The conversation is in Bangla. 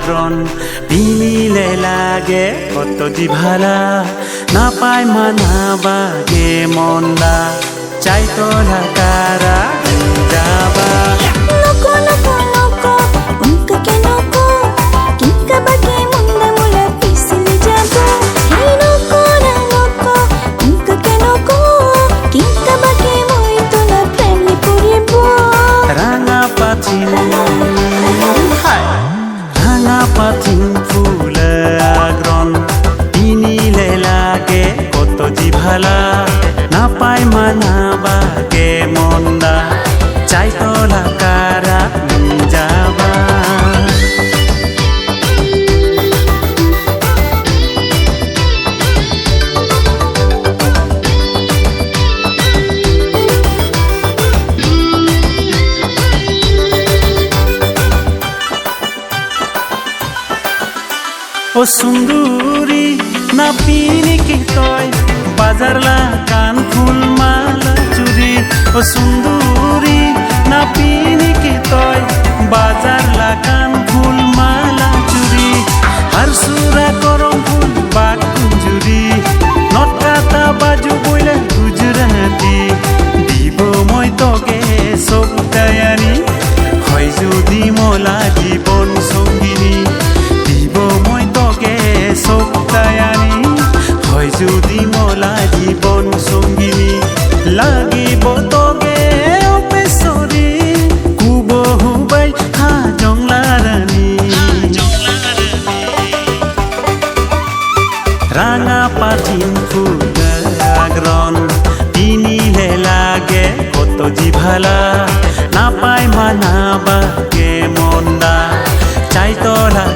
আগ্রন পিনিলে লাগে কত জি ভালা না পায় মানাবাগে মন্দা চাই তোলা কারা যাবা পাথিন ফুল আগ্রন পিনিলে লাগে কত জি ভালা না পায় মানাবাগে মন্দা চাই তোলা কারা যাবা ও সুন্দরী না পিনি কি তয় বাজারলা কান ফুল মালা চুরি ও সুন্দরী না পিনি কি তয় বাজারলা কান ফুল মালা চুরি আর সুরা করম ফুল বাগ কুঞ্জুরি নটকাতা বাজু বইলে গুজরাটি দিব মই তোকে সবটায়ানি হয় যদি মলা জীবন সঙ্গিনী সপ্তায়ানি হয় যদি মলা জীবন সঙ্গিনী লাগিব তোগে অপেশ্বরী কুবহুবাই হা জংলা রানী রাঙা পাথিন ফুল আগ্রন পিনিলে লাগে কত জি ভালা না পায় মানাবাগে মন্দা চাই তোলা